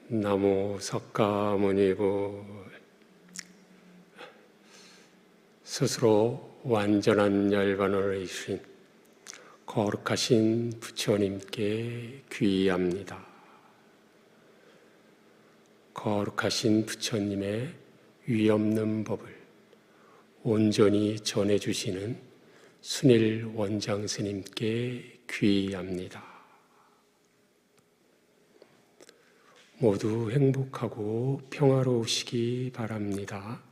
나무 석가모니부 스스로 완전한 열반을 이루신 거룩하신 부처님께 귀의합니다. 거룩하신 부처님의 위없는 법을 온전히 전해주시는 순일 원장 스님께 귀의합니다. 모두 행복하고 평화로우시기 바랍니다.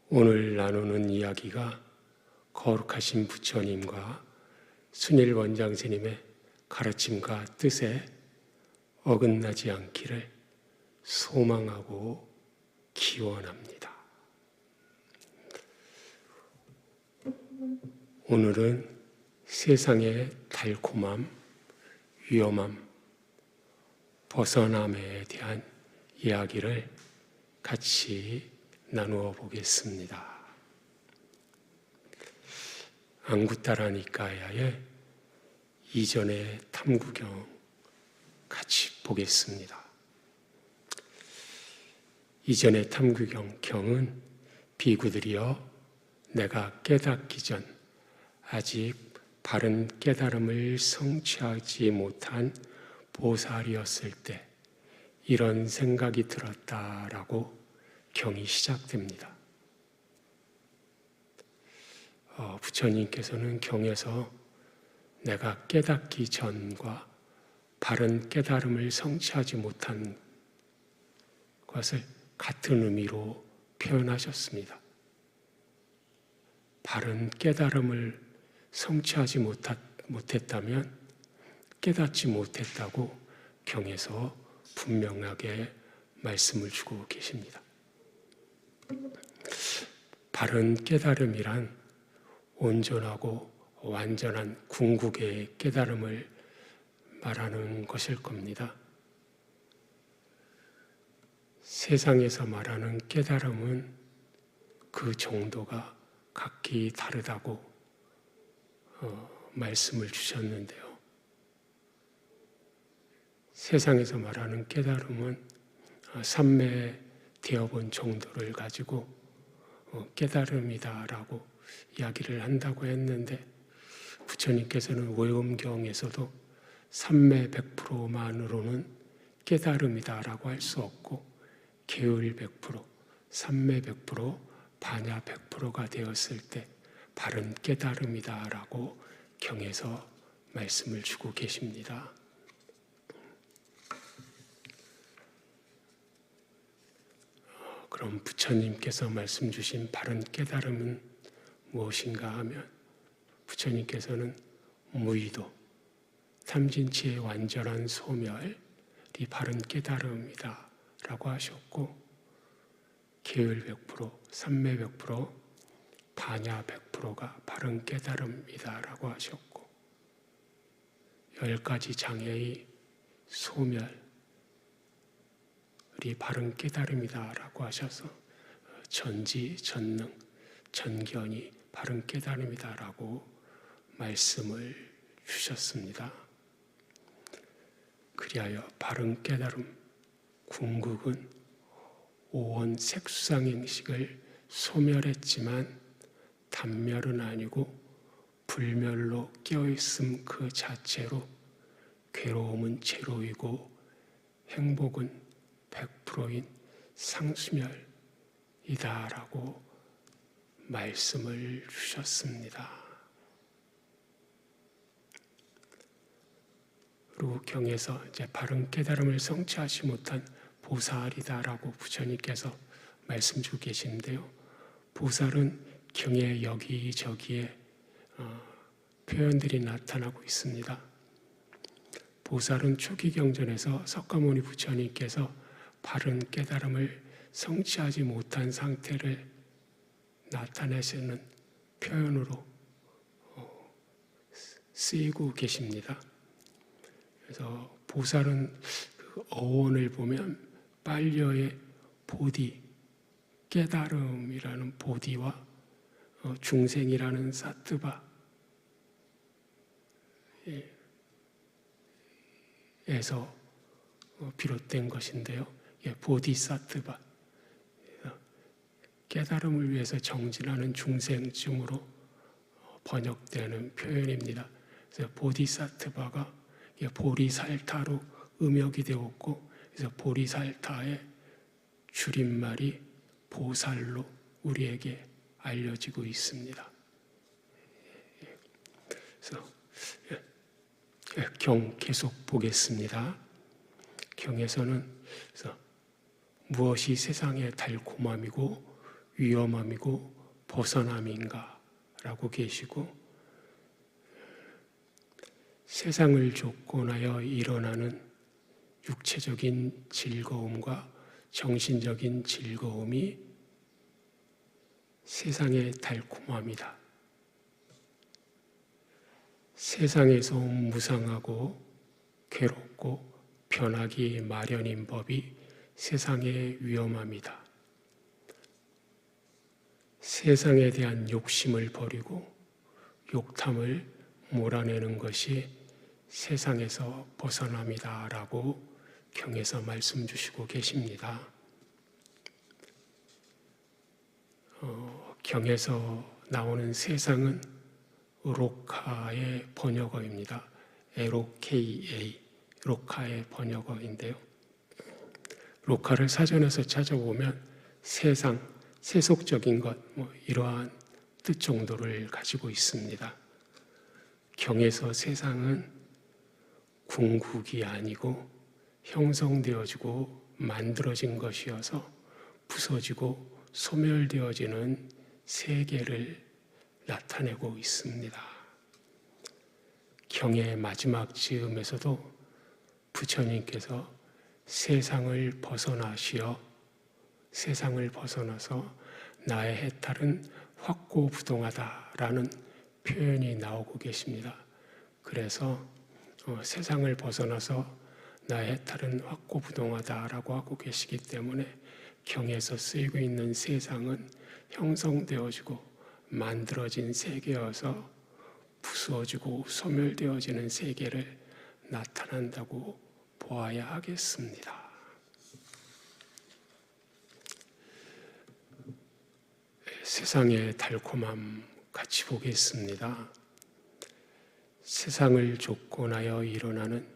오늘 나누는 이야기가 거룩하신 부처님과 순일 원장 스님의 가르침과 뜻에 어긋나지 않기를 소망하고 기원합니다. 오늘은 세상의 달콤함, 위험함, 벗어남에 대한 이야기를 같이 나누어 보겠습니다. 안구따라 니까야의 이전의 탐구경 같이 보겠습니다. 이전의 탐구경은 비구들이여 내가 깨닫기 전 아직 바른 깨달음을 성취하지 못한 보살이었을 때 이런 생각이 들었다라고 경이 시작됩니다. 부처님께서는 경에서 내가 깨닫기 전과 바른 깨달음을 성취하지 못한 것을 같은 의미로 표현하셨습니다. 바른 깨달음을 성취하지 못했다면 깨닫지 못했다고 경에서 분명하게 말씀을 주고 계십니다. 바른 깨달음이란 온전하고 완전한 궁극의 깨달음을 말하는 것일 겁니다. 세상에서 말하는 깨달음은 그 정도가 각기 다르다고 말씀을 주셨는데요. 세상에서 말하는 깨달음은 삼매 되어본 정도를 가지고 깨달음이다라고 이야기를 한다고 했는데 부처님께서는 오염경에서도 삼매 100%만으로는 깨달음이다라고 할 수 없고 계율 100%, 삼매 100%, 반야 100%가 되었을 때 바른 깨달음이다라고 경에서 말씀을 주고 계십니다. 그럼 부처님께서 말씀 주신 바른 깨달음은 무엇인가 하면 부처님께서는 무의도, 탐진치의 완전한 소멸이 바른 깨달음이다 라고 하셨고 계율 100%, 삼매 100%, 반야 100%가 바른 깨달음이다 라고 하셨고 10가지 장애의 소멸 이 바른 깨달음이다라고 하셔서 전지, 전능, 전견이 바른 깨달음이다라고 말씀을 주셨습니다. 그리하여 바른 깨달음, 궁극은 오원 색수상행식을 소멸했지만 단멸은 아니고 불멸로 깨어있음 그 자체로 괴로움은 제로이고 행복은 100%인 상수멸이다라고 말씀을 주셨습니다. 그리고 경에서 이제 바른 깨달음을 성취하지 못한 보살이다라고 부처님께서 말씀 주고 계신데요. 보살은 경의 여기저기에 표현들이 나타나고 있습니다. 보살은 초기 경전에서 석가모니 부처님께서 바른 깨달음을 성취하지 못한 상태를 나타내시는 표현으로 쓰이고 계십니다. 그래서 보살은 그 어원을 보면 빨려의 보디, 깨달음이라는 보디와 중생이라는 사트바 에서 비롯된 것인데요. 보디사트바, 깨달음을 위해서 정진하는 중생쯤으로 번역되는 표현입니다. 그래서 보디사트바가 보리살타로 음역이 되었고, 그래서 보리살타의 줄임말이 보살로 우리에게 알려지고 있습니다. 그래서 경 계속 보겠습니다. 경에서는 그래서 무엇이 세상의 달콤함이고 위험함이고 벗어남인가 라고 계시고, 세상을 조건하여 일어나는 육체적인 즐거움과 정신적인 즐거움이 세상의 달콤함이다. 세상에서 무상하고 괴롭고 변하기 마련인 법이 세상의 위험함이다. 세상에 대한 욕심을 버리고 욕탐을 몰아내는 것이 세상에서 벗어남이다 라고 경에서 말씀 주시고 계십니다. 경에서 나오는 세상은 로카의 번역어입니다. LOKA, 로카의 번역어인데요. 로카를 사전에서 찾아보면 세상, 세속적인 것, 이러한 뜻 정도를 가지고 있습니다. 경에서 세상은 궁극이 아니고 형성되어지고 만들어진 것이어서 부서지고 소멸되어지는 세계를 나타내고 있습니다. 경의 마지막 즈음에서도 부처님께서 세상을 벗어나시어 세상을 벗어나서 나의 해탈은 확고부동하다라는 표현이 나오고 계십니다. 그래서 세상을 벗어나서 나의 해탈은 확고부동하다라고 하고 계시기 때문에 경에서 쓰이고 있는 세상은 형성되어지고 만들어진 세계여서 부수어지고 소멸되어지는 세계를 나타난다고 보아야 하겠습니다. 세상의 달콤함 같이 보겠습니다. 세상을 조건하여 일어나는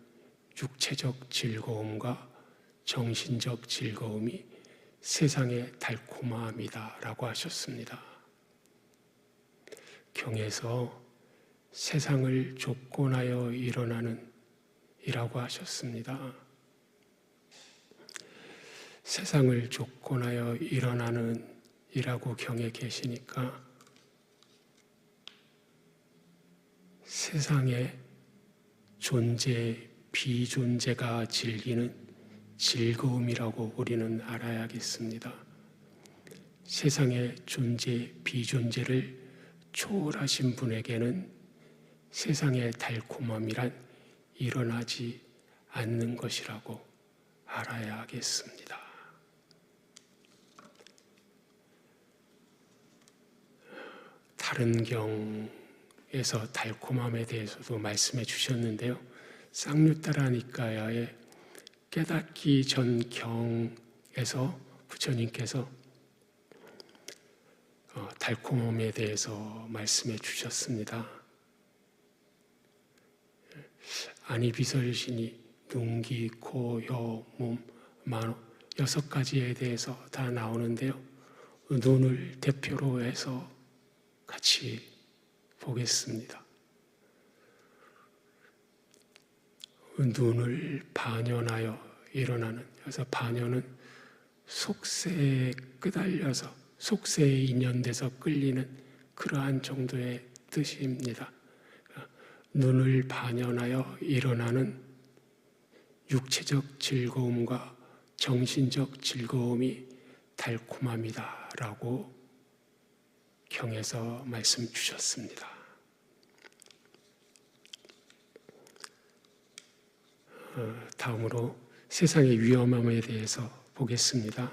육체적 즐거움과 정신적 즐거움이 세상의 달콤함이다 라고 하셨습니다. 경에서 세상을 조건하여 일어나는 이라고 하셨습니다. 세상을 조건하여 일어나는 이라고 경에 계시니까 세상의 존재, 비존재가 즐기는 즐거움이라고 우리는 알아야겠습니다. 세상의 존재, 비존재를 초월하신 분에게는 세상의 달콤함이란 일어나지 않는 것이라고 알아야 하겠습니다. 다른 경에서 달콤함에 대해서도 말씀해 주셨는데요. 쌍류따라 니까야의 깨닫기 전 경에서 부처님께서 달콤함에 대해서 말씀해 주셨습니다. 아니비설신이 눈기, 코, 혀, 몸, 만호 6가지에 대해서 다 나오는데요. 눈을 대표로 해서 같이 보겠습니다. 눈을 반연하여 일어나는, 그래서 반연은 속세에 끄달려서 속세에 인연돼서 끌리는 그러한 정도의 뜻입니다. 눈을 반연하여 일어나는 육체적 즐거움과 정신적 즐거움이 달콤함이다 라고 경에서 말씀 주셨습니다. 다음으로 세상의 위험함에 대해서 보겠습니다.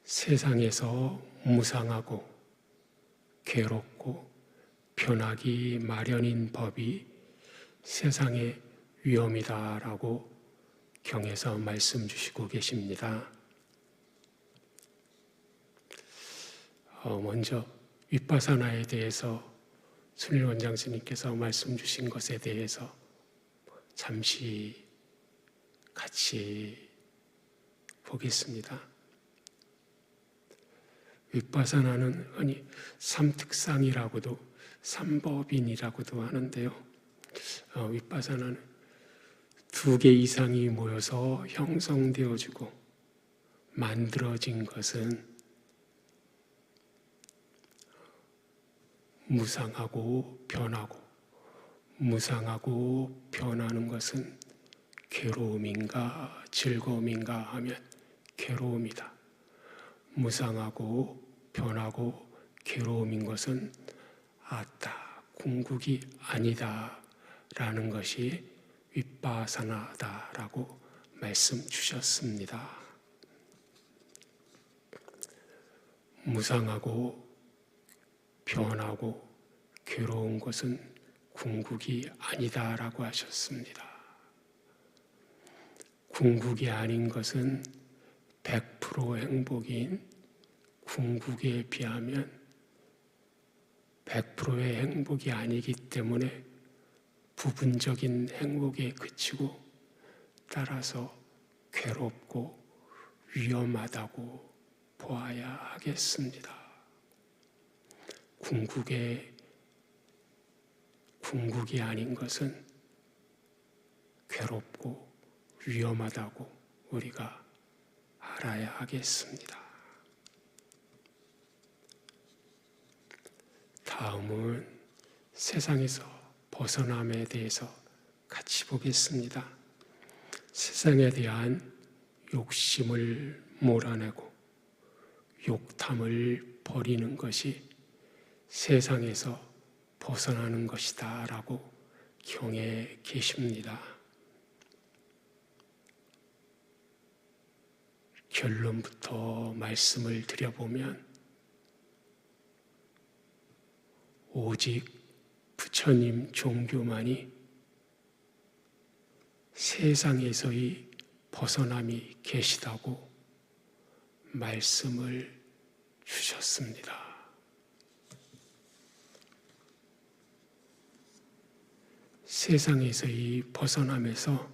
세상에서 무상하고 괴롭고 변하기 마련인 법이 세상의 위험이다라고 경에서 말씀 주시고 계십니다. 먼저 윗바사나에 대해서 순일 원장 스님께서 말씀 주신 것에 대해서 잠시 같이 보겠습니다. 윗바사나는 흔히 삼특상이라고도 삼법인이라고도 하는데요. 윗바사나는 2개 이상이 모여서 형성되어지고 만들어진 것은 무상하고 변하고, 무상하고 변하는 것은 괴로움인가 즐거움인가 하면 괴로움이다. 무상하고 변하고 괴로움인 것은 아따 궁극이 아니다 라는 것이 윗바사나다라고 말씀 주셨습니다. 무상하고 변하고 괴로운 것은 궁극이 아니다라고 하셨습니다. 궁극이 아닌 것은 100% 행복인 궁극에 비하면 100%의 행복이 아니기 때문에 부분적인 행복에 그치고 따라서 괴롭고 위험하다고 보아야 하겠습니다. 궁극이 아닌 것은 괴롭고 위험하다고 우리가 알아야 하겠습니다. 다음은 세상에서 벗어남에 대해서 같이 보겠습니다. 세상에 대한 욕심을 몰아내고 욕탐을 버리는 것이 세상에서 벗어나는 것이다 라고 경에 계십니다. 결론부터 말씀을 드려보면 오직 부처님 종교만이 세상에서의 벗어남이 계시다고 말씀을 주셨습니다. 세상에서의 벗어남에서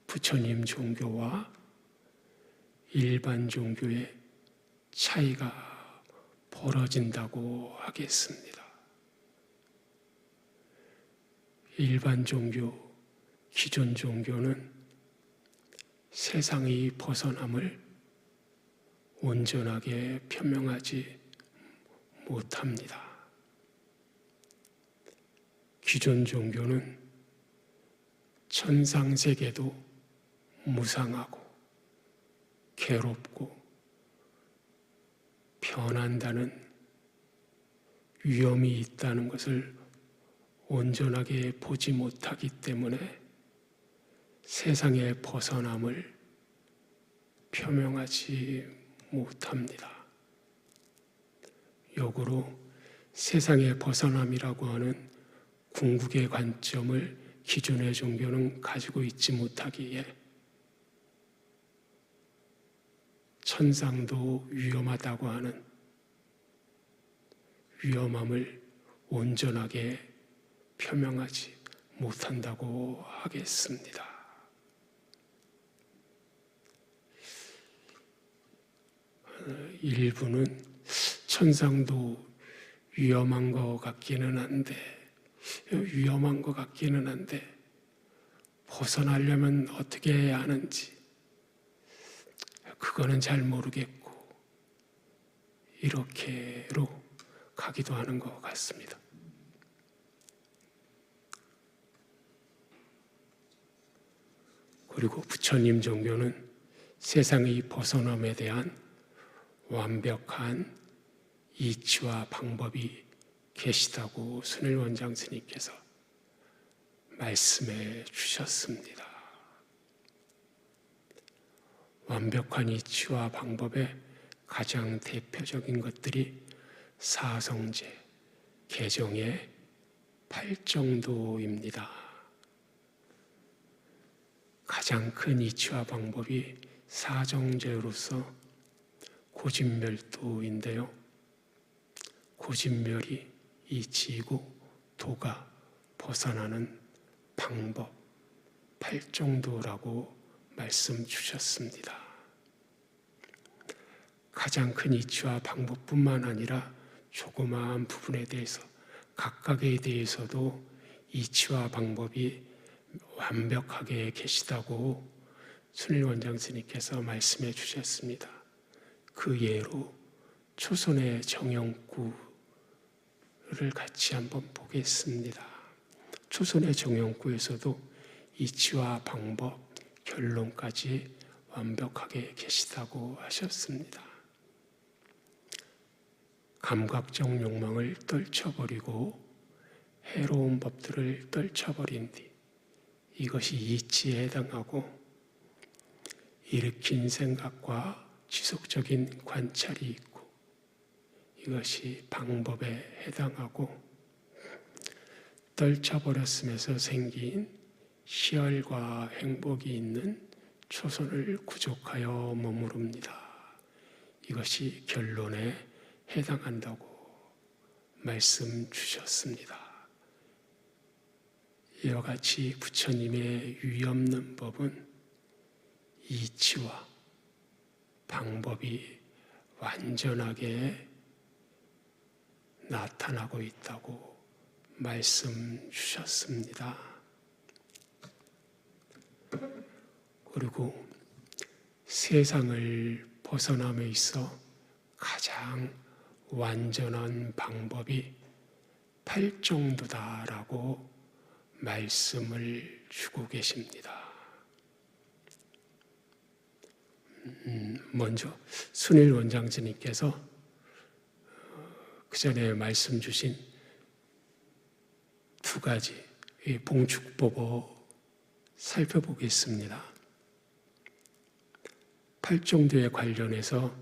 부처님 종교와 일반 종교의 차이가 벌어진다고 하겠습니다. 일반 종교, 기존 종교는 세상의 벗어남을 온전하게 표명하지 못합니다. 기존 종교는 천상세계도 무상하고 괴롭고 변한다는 위험이 있다는 것을 온전하게 보지 못하기 때문에 세상의 벗어남을 표명하지 못합니다. 역으로 세상의 벗어남이라고 하는 궁극의 관점을 기존의 종교는 가지고 있지 못하기에 천상도 위험하다고 하는 위험함을 온전하게 표명하지 못한다고 하겠습니다. 일부는 천상도 위험한 것 같기는 한데 벗어나려면 어떻게 해야 하는지 그거는 잘 모르겠고 이렇게로 가기도 하는 것 같습니다. 그리고 부처님 종교는 세상의 벗어남에 대한 완벽한 이치와 방법이 계시다고 순일 원장 스님께서 말씀해 주셨습니다. 완벽한 이치와 방법의 가장 대표적인 것들이 사성제, 개정의 8정도입니다. 가장 큰 이치와 방법이 사정제로서 고진멸도인데요. 고진멸이 이치이고 도가 벗어나는 방법, 팔정도라고 말씀 주셨습니다. 가장 큰 이치와 방법뿐만 아니라 조그마한 부분에 대해서 각각에 대해서도 이치와 방법이 완벽하게 계시다고 순일 원장 스님께서 말씀해 주셨습니다. 그 예로 초선의 정영구를 같이 한번 보겠습니다. 초선의 정영구에서도 이치와 방법, 결론까지 완벽하게 계시다고 하셨습니다. 감각적 욕망을 떨쳐버리고 해로운 법들을 떨쳐버린 뒤 이것이 이치에 해당하고 일으킨 생각과 지속적인 관찰이 있고 이것이 방법에 해당하고 떨쳐버렸음에서 생긴 희열과 행복이 있는 초선을 구족하여 머무릅니다. 이것이 결론에 해당한다고 말씀 주셨습니다. 이와 같이 부처님의 유의없는 법은 이치와 방법이 완전하게 나타나고 있다고 말씀 주셨습니다. 그리고 세상을 벗어남에 있어 가장 완전한 방법이 팔정도다라고 말씀을 주고 계십니다. 먼저 순일 원장님께서 그 전에 말씀 주신 두 가지 봉축법을 살펴보겠습니다. 팔정도에 관련해서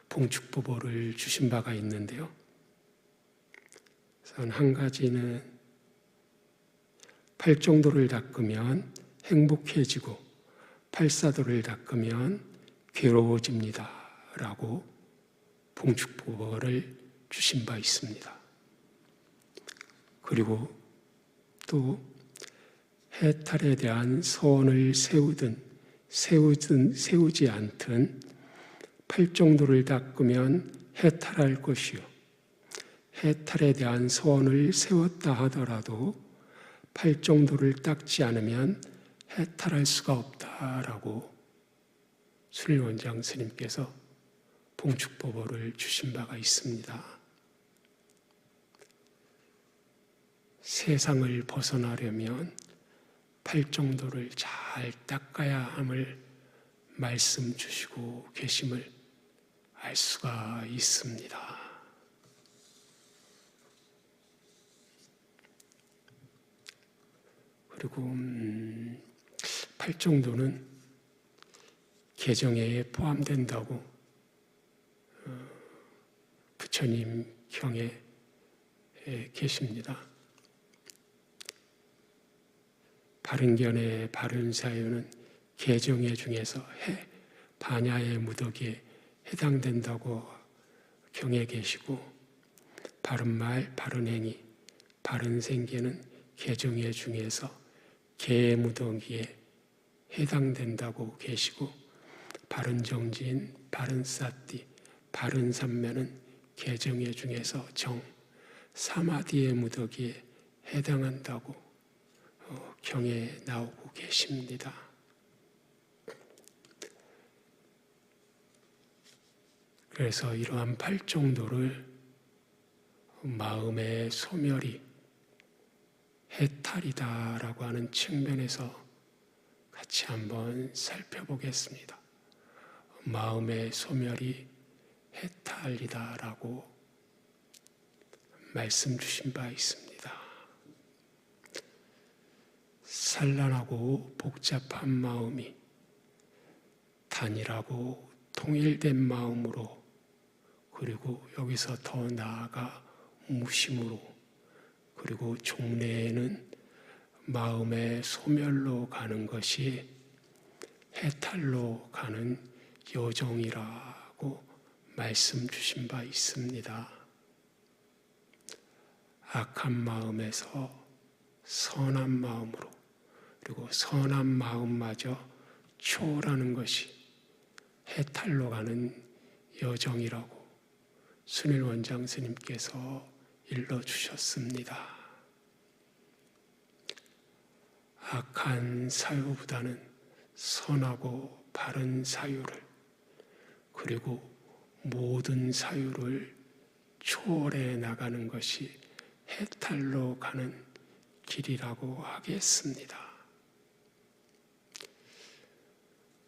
봉축법을 주신 바가 있는데요. 우선 한 가지는 팔정도를 닦으면 행복해지고 팔사도를 닦으면 괴로워집니다 라고 봉축법을 주신 바 있습니다. 그리고 또 해탈에 대한 소원을 세우지 않든 팔정도를 닦으면 해탈할 것이요 해탈에 대한 소원을 세웠다 하더라도 팔정도를 닦지 않으면 해탈할 수가 없다라고 순일 원장 스님께서 봉축법을 주신 바가 있습니다. 세상을 벗어나려면 팔정도를 잘 닦아야 함을 말씀 주시고 계심을 알 수가 있습니다. 그리고 팔정도는 개정에 포함된다고 부처님 경에 계십니다. 바른견의 바른사유는 개정의 중에서 반야의 무덕에 해당된다고 경에 계시고 바른말, 바른행위, 바른생계는 개정의 중에서 개의 무덕에 해당된다고 계시고 바른정진, 바른사띠, 바른삼매는 개정의 중에서 사마디의 무덕에 해당한다고 경에 나오고 계십니다. 그래서 이러한 팔정도를 마음의 소멸이 해탈이다라고 하는 측면에서 같이 한번 살펴보겠습니다. 마음의 소멸이 해탈이다라고 말씀 주신 바 있습니다. 산란하고 복잡한 마음이 단일하고 통일된 마음으로 그리고 여기서 더 나아가 무심으로 그리고 종래에는 마음의 소멸로 가는 것이 해탈로 가는 여정이라고 말씀 주신 바 있습니다. 악한 마음에서 선한 마음으로, 그리고 선한 마음마저 초월하는 것이 해탈로 가는 여정이라고 순일 원장 스님께서 일러주셨습니다. 악한 사유보다는 선하고 바른 사유를, 그리고 모든 사유를 초월해 나가는 것이 해탈로 가는 길이라고 하겠습니다.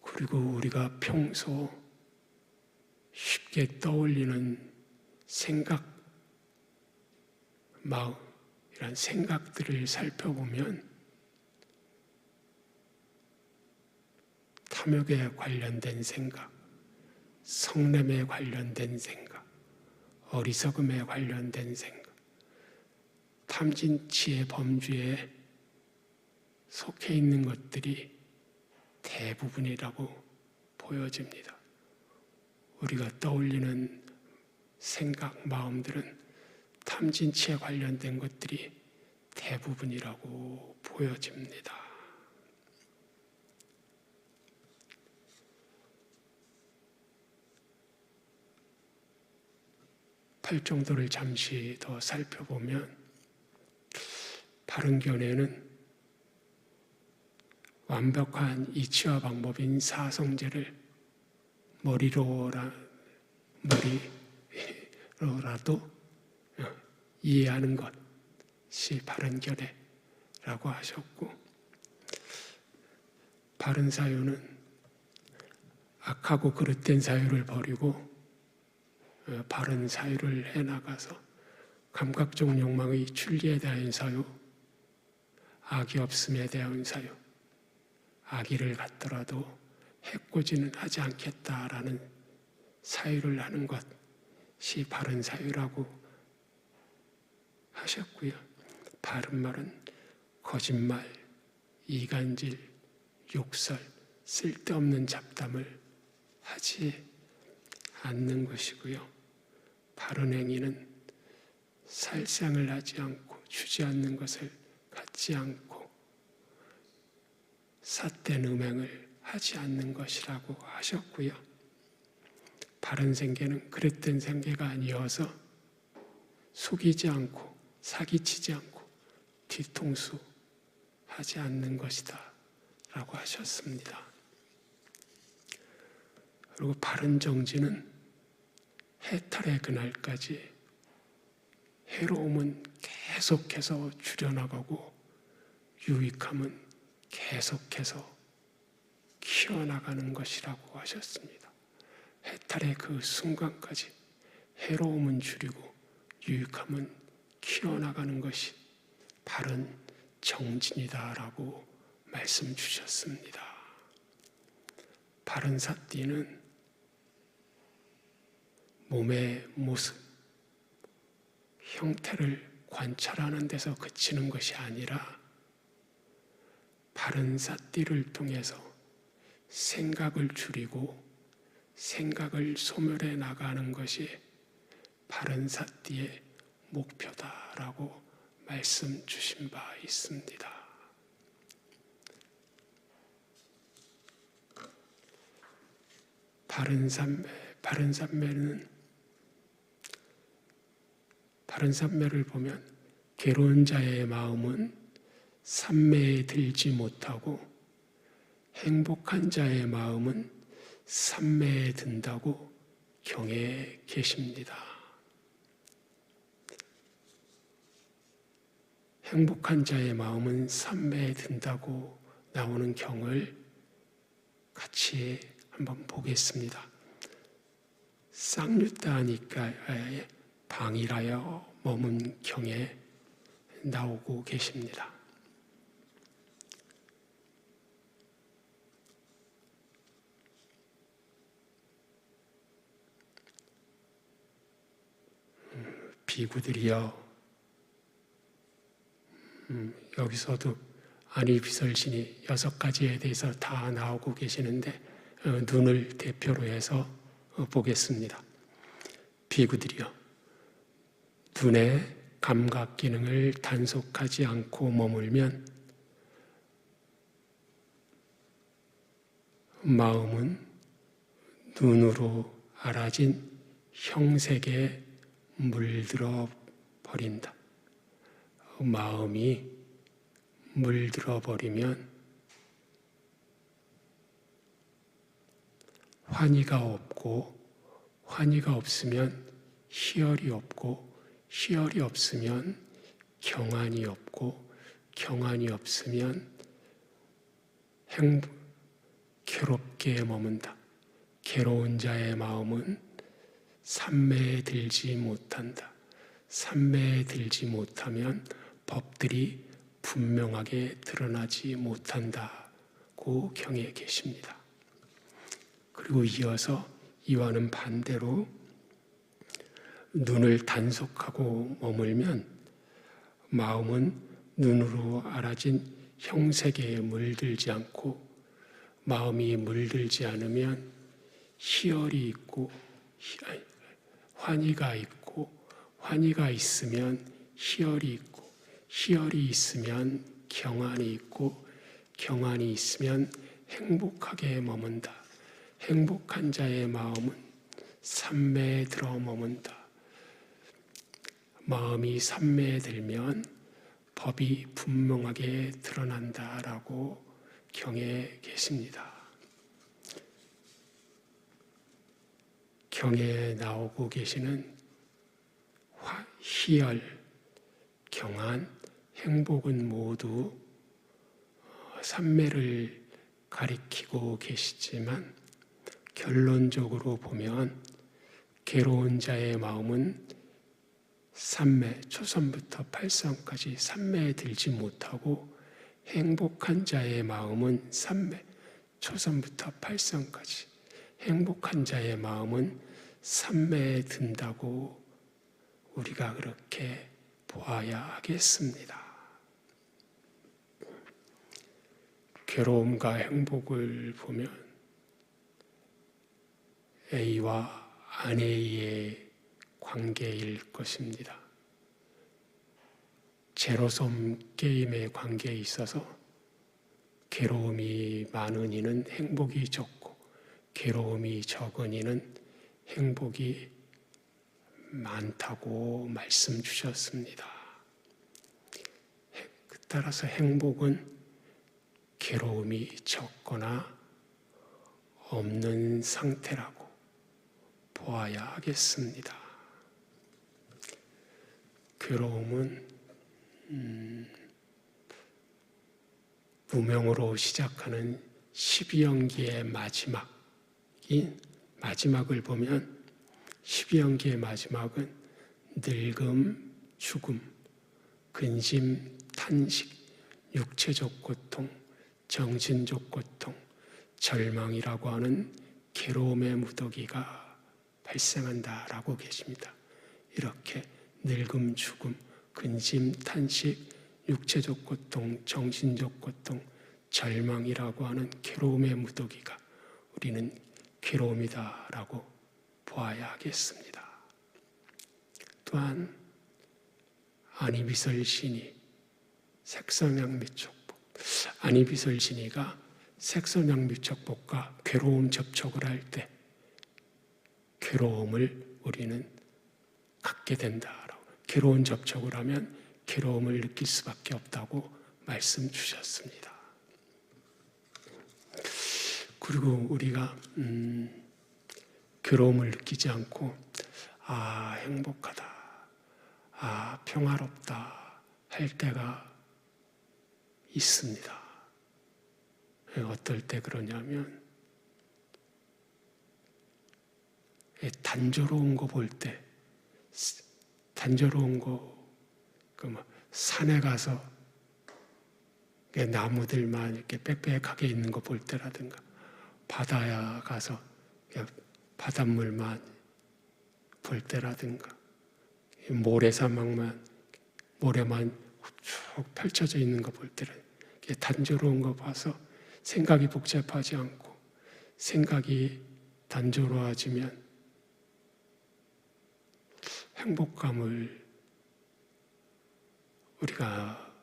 그리고 우리가 평소 쉽게 떠올리는 생각, 마음, 이런 생각들을 살펴보면 탐욕에 관련된 생각, 성냄에 관련된 생각, 어리석음에 관련된 생각, 탐진치의 범주에 속해 있는 것들이 대부분이라고 보여집니다. 우리가 떠올리는 생각, 마음들은 탐진치에 관련된 것들이 대부분이라고 보여집니다. 팔정도를 잠시 더 살펴보면 바른견해는 완벽한 이치와 방법인 사성제를 머리로라도 이해하는 것이 바른견해라고 하셨고, 바른 사유는 악하고 그릇된 사유를 버리고 바른 사유를 해나가서 감각적 욕망의 출리에 대한 사유, 악이 없음에 대한 사유, 악의를 갖더라도 해코지는 하지 않겠다라는 사유를 하는 것이 바른 사유라고 하셨고요. 바른 말은 거짓말, 이간질, 욕설, 쓸데없는 잡담을 하지 않는 것이고요. 바른 행위는 살상을 하지 않고 주지 않는 것을 갖지 않고 삿된 음행을 하지 않는 것이라고 하셨고요. 바른 생계는 그릇된 생계가 아니어서 속이지 않고 사기치지 않고 뒤통수 하지 않는 것이다 라고 하셨습니다. 그리고 바른 정지는 해탈의 그날까지 해로움은 계속해서 줄여나가고 유익함은 계속해서 키워나가는 것이라고 하셨습니다. 해탈의 그 순간까지 해로움은 줄이고 유익함은 키워나가는 것이 바른 정진이다라고 말씀 주셨습니다. 바른 사띠는 몸의 모습, 형태를 관찰하는 데서 그치는 것이 아니라 바른 사띠를 통해서 생각을 줄이고 생각을 소멸해 나가는 것이 바른 사띠의 목표다라고 말씀 주신 바 있습니다. 바른 삼매를 보면 괴로운 자의 마음은 삼매에 들지 못하고 행복한 자의 마음은 삼매에 든다고 경에 계십니다. 행복한 자의 마음은 삼매에 든다고 나오는 경을 같이 한번 보겠습니다. 쌍유따니까의 방이라여 머문 경에 나오고 계십니다. 비구들이여, 여기서도 안위비설신이 6가지에 대해서 다 나오고 계시는데 눈을 대표로 해서 보겠습니다. 비구들이여, 눈의 감각 기능을 단속하지 않고 머물면 마음은 눈으로 알아진 형색에 물들어 버린다. 마음이 물들어 버리면 환희가 없고, 환희가 없으면 희열이 없고, 희열이 없으면 경안이 없고, 경안이 없으면 괴롭게 머문다. 괴로운 자의 마음은 삼매에 들지 못한다. 삼매에 들지 못하면 법들이 분명하게 드러나지 못한다고 경에 계십니다. 그리고 이어서 이와는 반대로 눈을 단속하고 머물면 마음은 눈으로 알아진 형색에 물들지 않고, 마음이 물들지 않으면 희열이 있고 환희가 있고, 환희가 있으면 희열이 있고, 희열이 있으면 경안이 있고, 경안이 있으면 행복하게 머문다. 행복한 자의 마음은 삼매에 들어 머문다. 마음이 삼매에 들면 법이 분명하게 드러난다라고 경에 계십니다. 경에 나오고 계시는 희열, 경안, 행복은 모두 삼매를 가리키고 계시지만 결론적으로 보면 괴로운 자의 마음은 삼매, 초선부터 팔선까지 삼매에 들지 못하고, 행복한 자의 마음은 삼매, 초선부터 팔선까지 행복한 자의 마음은 삼매에 든다고 우리가 그렇게 보아야 하겠습니다. 괴로움과 행복을 보면 A와 안 A의 관계일 것입니다. 제로섬 게임의 관계에 있어서 괴로움이 많은 이는 행복이 적고, 괴로움이 적은 이는 행복이 많다고 말씀 주셨습니다. 따라서 행복은 괴로움이 적거나 없는 상태라고 보아야 하겠습니다. 괴로움은 무명으로 시작하는 12연기의 마지막을 보면 12연기의 마지막은 늙음, 죽음, 근심, 탄식, 육체적 고통, 정신적 고통, 절망이라고 하는 괴로움의 무더기가 발생한다라고 계십니다. 이렇게 늙음, 죽음, 근심, 탄식, 육체적 고통, 정신적 고통, 절망이라고 하는 괴로움의 무더기가 우리는 괴로움이다라고 보아야 하겠습니다. 또한 안위비설신이 색선양미촉법, 안위비설신이가 색선양미촉법과 괴로움 접촉을 할 때 괴로움을 우리는 갖게 된다라고, 괴로운 접촉을 하면 괴로움을 느낄 수밖에 없다고 말씀 주셨습니다. 그리고 우리가 괴로움을 느끼지 않고 행복하다, 평화롭다 할 때가 있습니다. 어떨 때 그러냐면 단조로운 거 볼 때, 단조로운 거, 산에 가서 나무들만 이렇게 빽빽하게 있는 거 볼 때라든가, 바다에 가서 바닷물만 볼 때라든가, 모래만 쭉 펼쳐져 있는 거 볼 때라, 단조로운 거 봐서 생각이 복잡하지 않고 생각이 단조로워지면 행복감을 우리가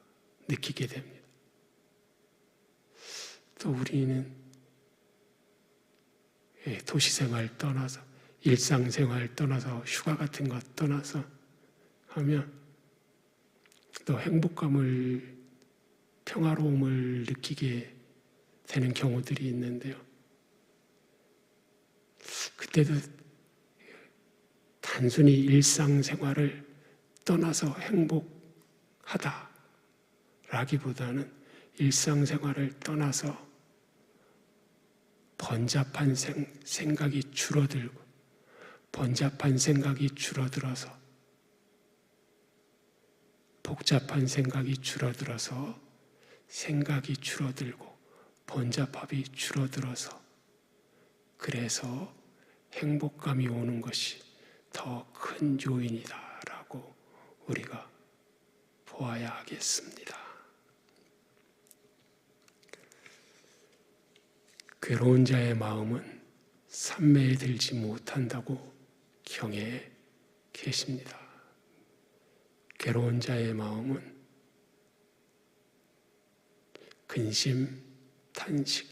느끼게 됩니다. 또 우리는 도시생활 떠나서 일상생활 떠나서 휴가 같은 것 떠나서 하면 또 행복감을 평화로움을 느끼게 되는 경우들이 있는데요. 그때도 단순히 일상생활을 떠나서 행복하다라기보다는 일상생활을 떠나서 번잡한 생각이 줄어들고 번잡한 생각이 줄어들어서 복잡한 생각이 줄어들어서 생각이 줄어들고 번잡함이 줄어들어서 그래서 행복감이 오는 것이 더 큰 요인이다라고 우리가 보아야 하겠습니다. 괴로운 자의 마음은 산매에 들지 못한다고 경에 계십니다. 괴로운 자의 마음은 근심, 탄식,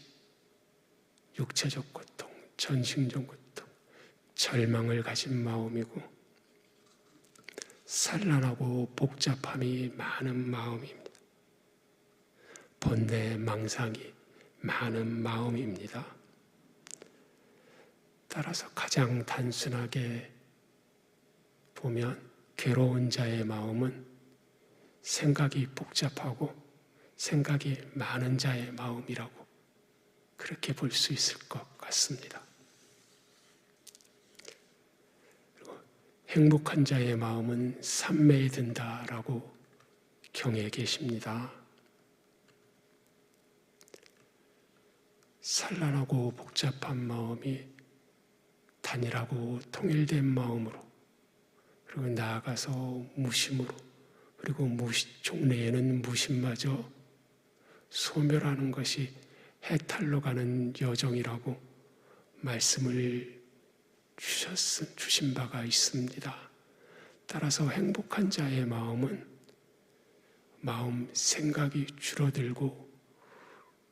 육체적 고통, 전신적 고통, 절망을 가진 마음이고 산란하고 복잡함이 많은 마음입니다. 번뇌, 망상이 많은 마음입니다. 따라서 가장 단순하게 보면 괴로운 자의 마음은 생각이 복잡하고 생각이 많은 자의 마음이라고 그렇게 볼 수 있을 것 같습니다. 그리고 행복한 자의 마음은 산매에 든다라고 경에 계십니다. 산란하고 복잡한 마음이 단일하고 통일된 마음으로 그리고 나아가서 무심으로 그리고 종래에는 무심마저 소멸하는 것이 해탈로 가는 여정이라고 말씀을 주신 바가 있습니다. 따라서 행복한 자의 마음은 마음 생각이 줄어들고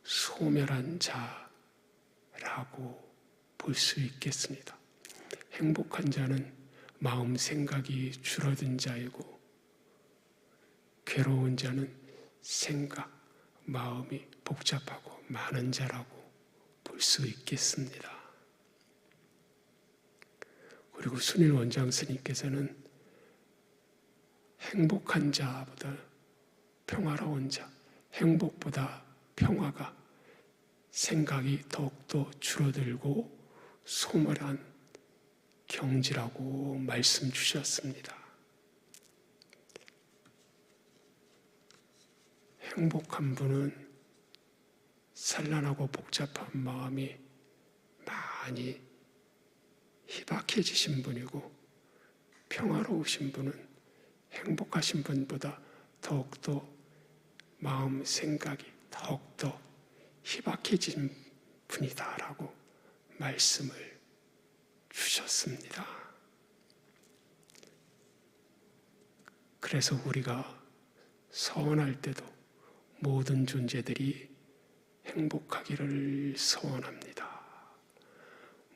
소멸한 자라고 볼 수 있겠습니다. 행복한 자는 마음 생각이 줄어든 자이고 괴로운 자는 생각, 마음이 복잡하고 많은 자라고 볼 수 있겠습니다. 그리고 순일 원장 스님께서는 행복한 자보다 평화로운 자, 행복보다 평화가 생각이 더욱더 줄어들고 소멸한 경지라고 말씀 주셨습니다. 행복한 분은 산란하고 복잡한 마음이 많이 희박해지신 분이고 평화로우신 분은 행복하신 분보다 더욱더 마음 생각이 더욱더 희박해진 분이다라고 말씀을 주셨습니다. 그래서 우리가 서원할 때도 모든 존재들이 행복하기를 서원합니다.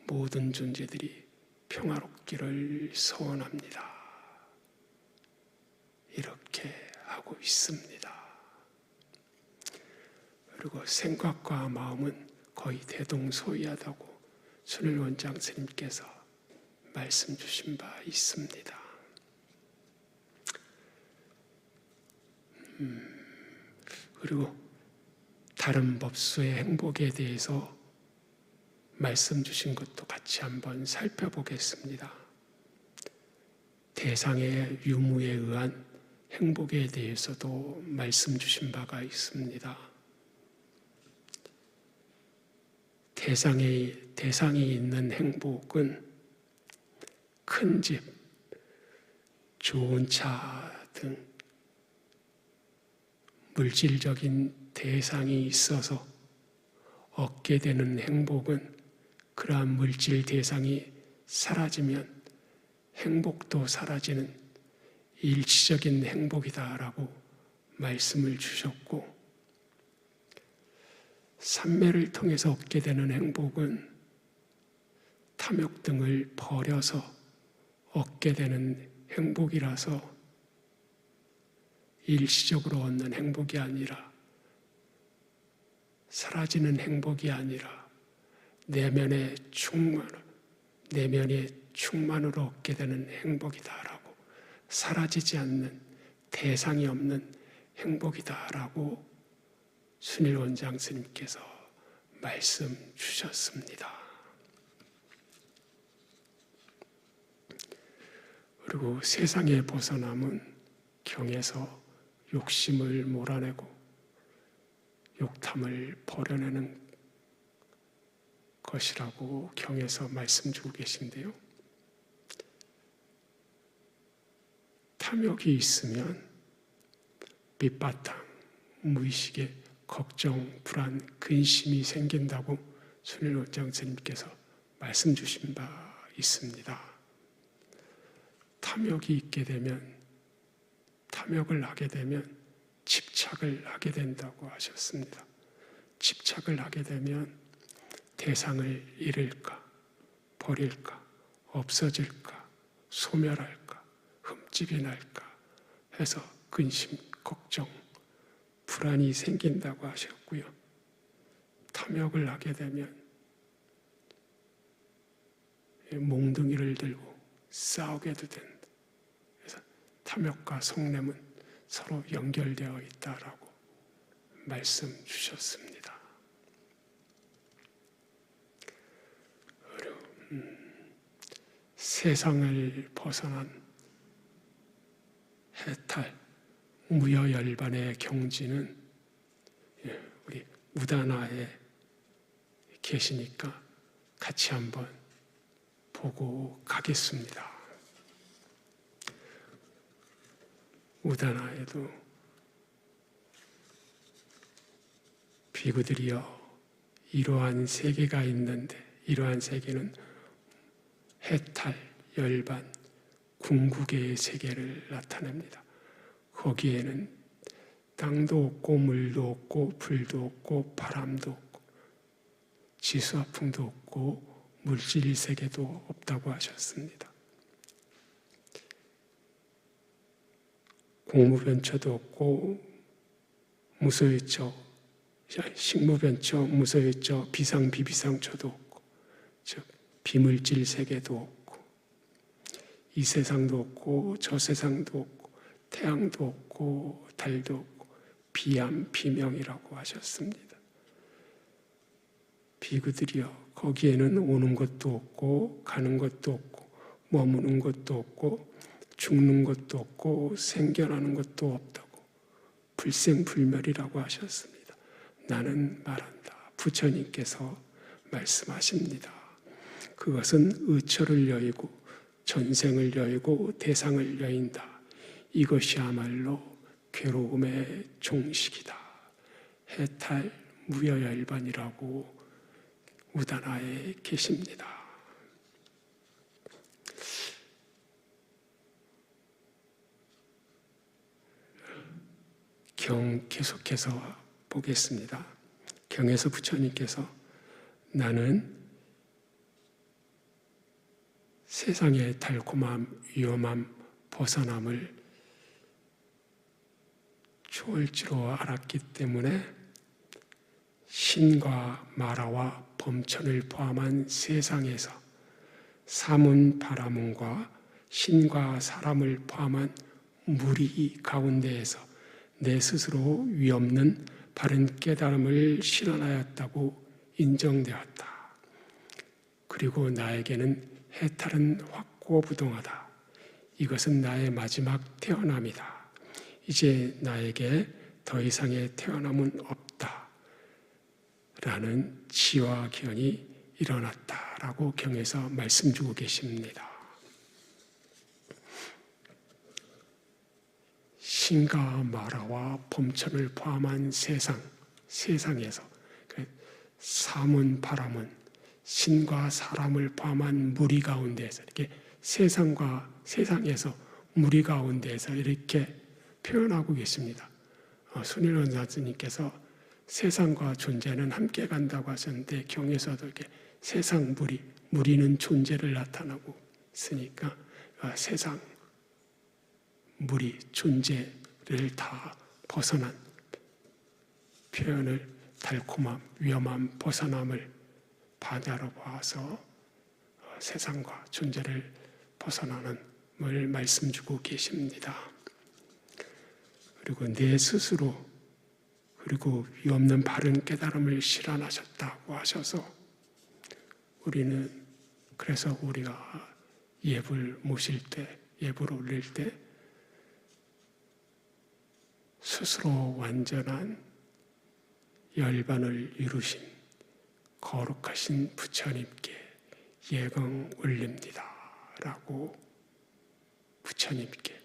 모든 존재들이 평화롭기를 서원합니다. 이렇게 하고 있습니다. 그리고 생각과 마음은 거의 대동소이하다고 순일 원장 스님께서 말씀 주신 바 있습니다. 그리고 다른 법수의 행복에 대해서 말씀 주신 것도 같이 한번 살펴보겠습니다. 대상의 유무에 의한 행복에 대해서도 말씀 주신 바가 있습니다. 대상이 있는 행복은 큰 집, 좋은 차 등 물질적인 대상이 있어서 얻게 되는 행복은 그러한 물질 대상이 사라지면 행복도 사라지는 일시적인 행복이다라고 말씀을 주셨고, 삼매를 통해서 얻게 되는 행복은 탐욕 등을 버려서 얻게 되는 행복이라서 일시적으로 얻는 행복이 아니라, 사라지는 행복이 아니라 내면의 충만으로 얻게 되는 행복이다라고, 사라지지 않는 대상이 없는 행복이다라고 순일 원장 스님께서 말씀 주셨습니다. 그리고 세상에 벗어남은 경에서 욕심을 몰아내고 욕탐을 버려내는 것이라고 경에서 말씀 주고 계신데요. 탐욕이 있으면 밑바탕, 무의식에 걱정, 불안, 근심이 생긴다고 순일 원장 스님께서 말씀 주신 바 있습니다. 탐욕이 있게 되면, 탐욕을 하게 되면 집착을 하게 된다고 하셨습니다. 집착을 하게 되면 대상을 잃을까, 버릴까, 없어질까, 소멸할까, 흠집이 날까 해서 근심, 걱정, 불안이 생긴다고 하셨고요. 탐욕을 하게 되면 몽둥이를 들고 싸우게도 된다. 그래서 탐욕과 속냄은 서로 연결되어 있다라고 말씀 주셨습니다. 그리고 세상을 벗어난 해탈, 무여열반의 경지는 우리 우다나에 계시니까 같이 한번 보고 가겠습니다. 우다나에도 비구들이여, 이러한 세계가 있는데, 이러한 세계는 해탈, 열반, 궁극의 세계를 나타냅니다. 거기에는 땅도 없고 물도 없고 불도 없고 바람도 없고 지수화풍도 없고 물질 세계도 없다고 하셨습니다. 공무변처도 없고 무소유처, 식무변처, 무소유처, 비상비비상처도 없고, 즉 비물질 세계도 없고, 이 세상도 없고 저 세상도 없고 태양도 없고 달도 없고 비암 비명이라고 하셨습니다. 비구들이여, 거기에는 오는 것도 없고 가는 것도 없고 머무는 것도 없고 죽는 것도 없고 생겨나는 것도 없다고 불생불멸이라고 하셨습니다. 나는 말한다. 부처님께서 말씀하십니다. 그것은 의처를 여의고 전생을 여의고 대상을 여인다. 이것이야말로 괴로움의 종식이다. 해탈 무여열반이라고 우다나에 계십니다. 경 계속해서 보겠습니다. 경에서 부처님께서 나는 세상의 달콤함, 위험함, 벗어남을 좋을 줄로 알았기 때문에 신과 마라와 범천을 포함한 세상에서 사문, 바라문과 신과 사람을 포함한 무리 가운데에서 내 스스로 위없는 바른 깨달음을 실현하였다고 인정되었다. 그리고 나에게는 해탈은 확고부동하다. 이것은 나의 마지막 태어남이다. 이제 나에게 더 이상의 태어남은 없다. 라는 지와 견이 일어났다라고 경에서 말씀 주고 계십니다. 신과 마라와 범천을 포함한 세상, 세상에서 사문 바람은 신과 사람을 포함한 무리 가운데에서 이렇게 세상에서 무리 가운데에서 이렇게 표현하고 계십니다. 손일 원사님께서 세상과 존재는 함께 간다고 하셨는데 경에서도 이렇게 세상 무리는 존재를 나타나고 있으니까 세상 무리 존재를 다 벗어난 표현을 달콤함, 위험함, 벗어남을 반야로 봐서 세상과 존재를 벗어나는을 말씀 주고 계십니다. 그리고 내 스스로 그리고 위없는 바른 깨달음을 실현하셨다고 하셔서 그래서 우리가 예불 모실 때, 예불 올릴 때 스스로 완전한 열반을 이루신 거룩하신 부처님께 예경 올립니다 라고 부처님께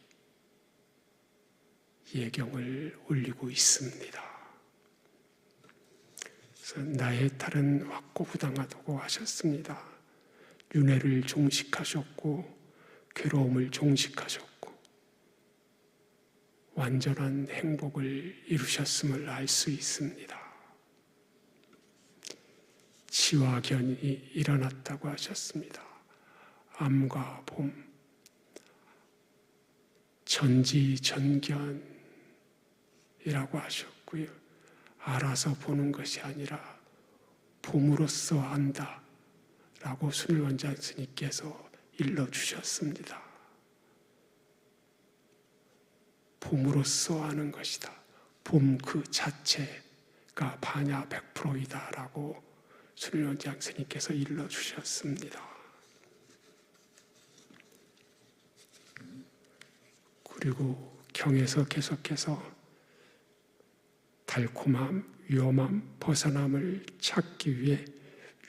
예경을 올리고 있습니다. 그래서 나의 탈은 확고부당하다고 하셨습니다. 윤회를 종식하셨고 괴로움을 종식하셨고 완전한 행복을 이루셨음을 알 수 있습니다. 치화견이 일어났다고 하셨습니다. 암과 봄, 전지전견이라고 하셨고요. 알아서 보는 것이 아니라 봄으로써 안다 라고 순일원장 스님께서 일러주셨습니다. 봄으로써 아는 것이다. 봄 그 자체가 반야 100%이다 라고 순일원장 스님께서 일러주셨습니다. 그리고 경에서 계속해서 달콤함, 위험함, 벗어남을 찾기 위해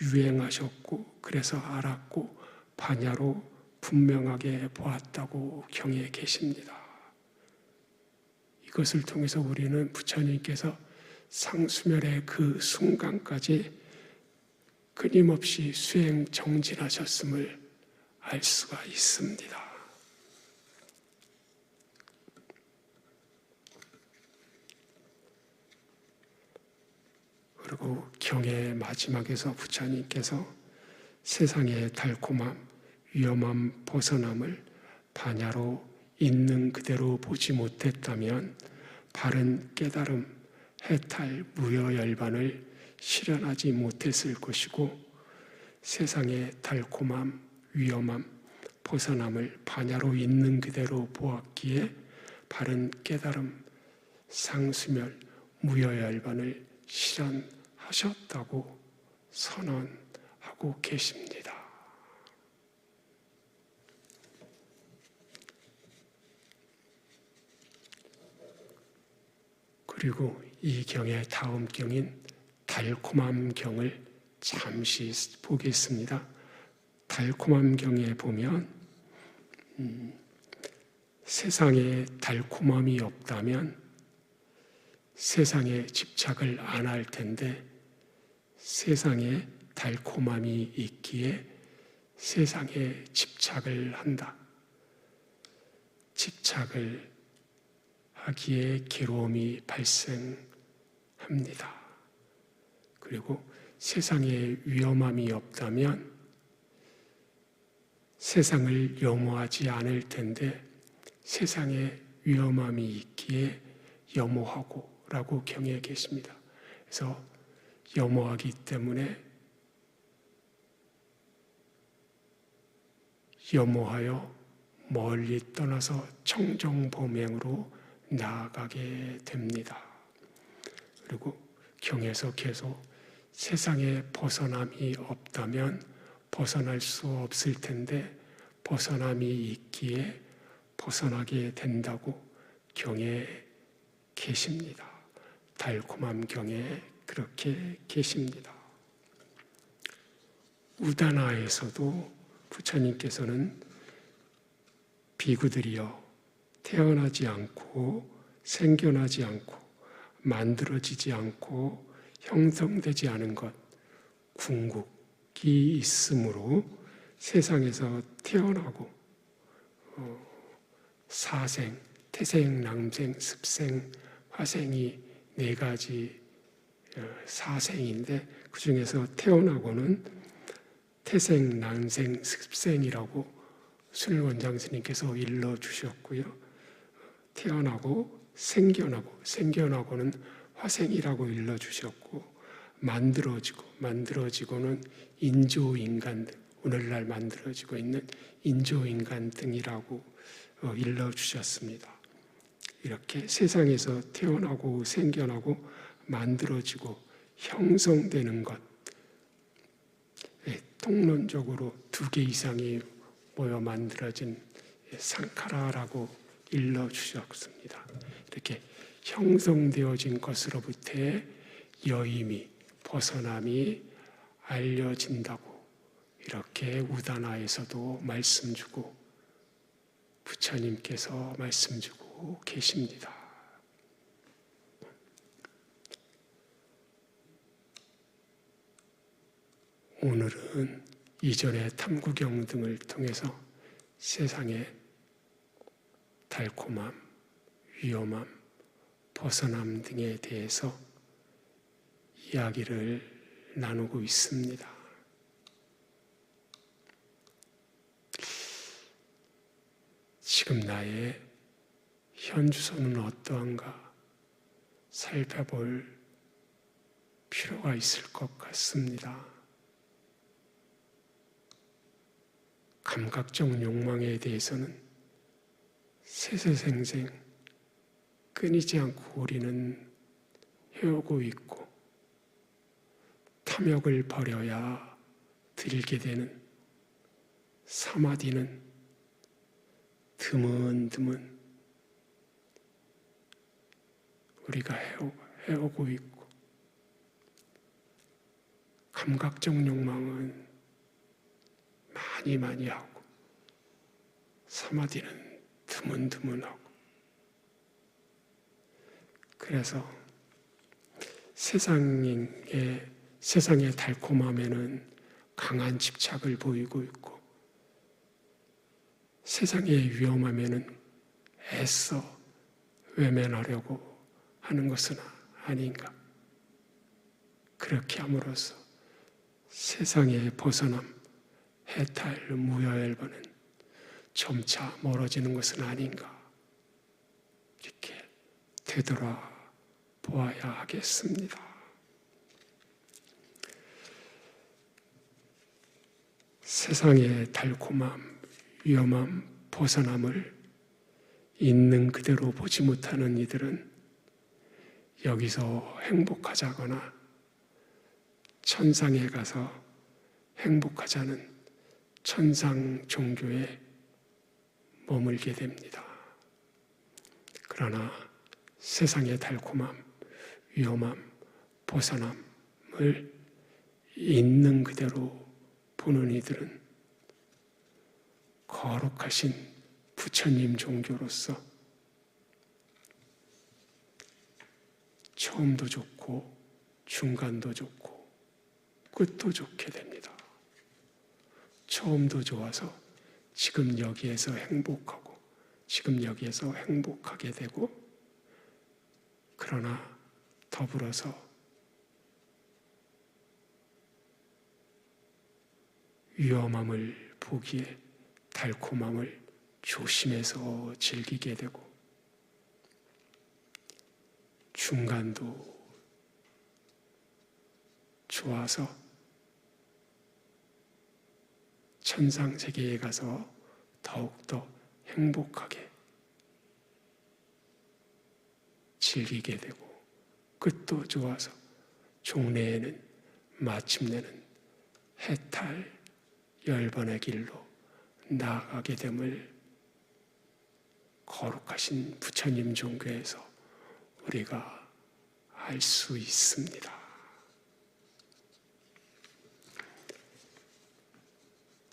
유행하셨고 그래서 알았고 반야로 분명하게 보았다고 경에 계십니다. 이것을 통해서 우리는 부처님께서 상수멸의 그 순간까지 끊임없이 수행 정진하셨음을 알 수가 있습니다. 그리고 경의 마지막에서 부처님께서 세상의 달콤함, 위험함, 벗어남을 반야로 있는 그대로 보지 못했다면 바른 깨달음, 해탈, 무여열반을 실현하지 못했을 것이고 세상의 달콤함, 위험함, 벗어남을 반야로 있는 그대로 보았기에 바른 깨달음, 상수멸, 무여열반을 실현하셨다고 선언하고 계십니다. 그리고 이 경의 다음 경인 달콤함 경을 잠시 보겠습니다. 달콤함 경에 보면 세상에 달콤함이 없다면 세상에 집착을 안 할 텐데 세상에 달콤함이 있기에 세상에 집착을 한다. 집착을 하기에 괴로움이 발생합니다. 그리고 세상에 위험함이 없다면 세상을 염호하지 않을 텐데 세상에 위험함이 있기에 염호하고 라고 경에 계십니다. 그래서 염호하기 때문에 염호하여 멀리 떠나서 청정범행으로 나아가게 됩니다. 그리고 경에서 계속 세상에 벗어남이 없다면 벗어날 수 없을 텐데 벗어남이 있기에 벗어나게 된다고 경에 계십니다. 달콤함 경에 그렇게 계십니다. 우다나에서도 부처님께서는 비구들이여 태어나지 않고 생겨나지 않고 만들어지지 않고 형성되지 않은 것, 궁극이 있으므로 세상에서 태어나고 사생, 태생, 낭생, 습생, 화생이 네 가지 사생인데 그 중에서 태어나고는 태생, 낭생, 습생이라고 순일원장 스님께서 일러주셨고요. 태어나고 생겨나고, 생겨나고는 화생이라고 일러주셨고, 만들어지고는 인조인간 등, 오늘날 만들어지고 있는 인조인간 등이라고 일러주셨습니다. 이렇게 세상에서 태어나고 생겨나고 만들어지고 형성되는 것, 통론적으로 2개 이상이 모여 만들어진 상카라라고 일러주셨습니다. 이렇게 형성되어진 것으로부터의 여임이, 벗어남이 알려진다고 이렇게 우다나에서도 말씀 주고 부처님께서 말씀 주고 계십니다. 오늘은 이전의 탐구경 등을 통해서 세상의 달콤함, 위험함, 벗어남 등에 대해서 이야기를 나누고 있습니다. 지금 나의 현주소는 어떠한가 살펴볼 필요가 있을 것 같습니다. 감각적 욕망에 대해서는 세세생생 끊이지 않고 우리는 해오고 있고, 탐욕을 버려야 들게 되는 사마디는 드문드문 우리가 해오고 있고, 감각적 욕망은 많이 하고 사마디는 드문드문하고, 그래서 세상의 달콤함에는 강한 집착을 보이고 있고, 세상의 위험함에는 애써 외면하려고 하는 것은 아닌가. 그렇게 함으로써 세상의 벗어남, 해탈, 무여열반은 점차 멀어지는 것은 아닌가. 이렇게 되돌아 보아야 하겠습니다. 세상의 달콤함, 위험함, 벗어남을 있는 그대로 보지 못하는 이들은 여기서 행복하자거나 천상에 가서 행복하자는 천상 종교에 머물게 됩니다. 그러나 세상의 달콤함, 위험함, 벗어남을 있는 그대로 보는 이들은 거룩하신 부처님 종교로서 처음도 좋고 중간도 좋고 끝도 좋게 됩니다. 처음도 좋아서 지금 여기에서 행복하고 지금 여기에서 행복하게 되고, 그러나 더불어서 위험함을 보기에 달콤함을 조심해서 즐기게 되고, 중간도 좋아서 천상세계에 가서 더욱더 행복하게 즐기게 되고, 끝도 좋아서 종래에는 마침내는 해탈 열반의 길로 나아가게 됨을 거룩하신 부처님 종교에서 우리가 알 수 있습니다.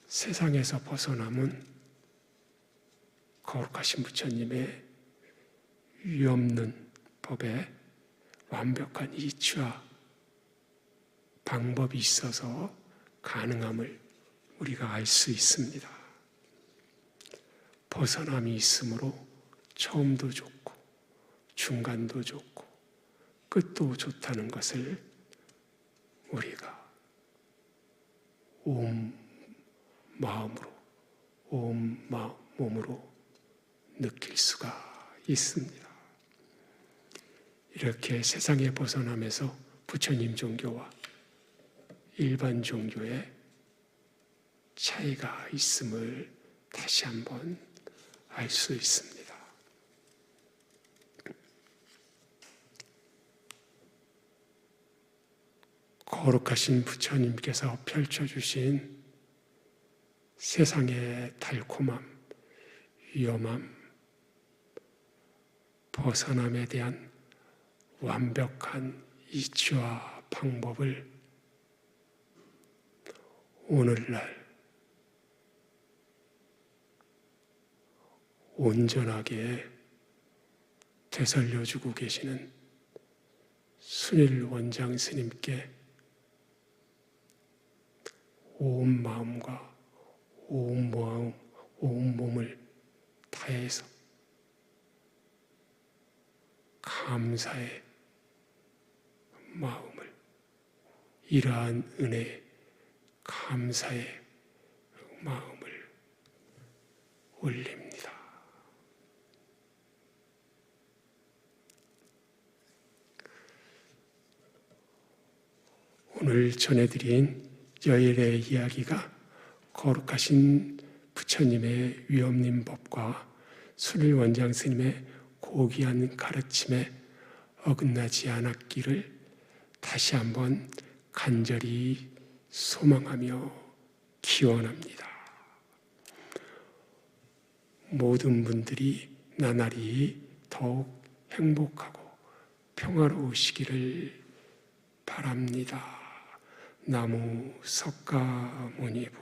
세상에서 벗어남은 거룩하신 부처님의 위없는 법에 완벽한 이치와 방법이 있어서 가능함을 우리가 알 수 있습니다. 벗어남이 있으므로 처음도 좋고 중간도 좋고 끝도 좋다는 것을 우리가 온 마음으로 온 몸으로 느낄 수가 있습니다. 이렇게 세상에 벗어나면서 부처님 종교와 일반 종교의 차이가 있음을 다시 한번 알 수 있습니다. 거룩하신 부처님께서 펼쳐주신 세상의 달콤함, 위험함, 벗어남에 대한 완벽한 이치와 방법을 오늘날 온전하게 되살려주고 계시는 순일 원장 스님께 온 마음과 온 몸을 다해서 감사의 마음을, 이러한 은혜, 감사의 마음을 올립니다. 오늘 전해드린 여일의 이야기가 거룩하신 부처님의 위엄님 법과 순일 원장 스님의 고귀한 가르침에 어긋나지 않았기를 다시 한번 간절히 소망하며 기원합니다. 모든 분들이 나날이 더욱 행복하고 평화로우시기를 바랍니다. 나무 석가모니부.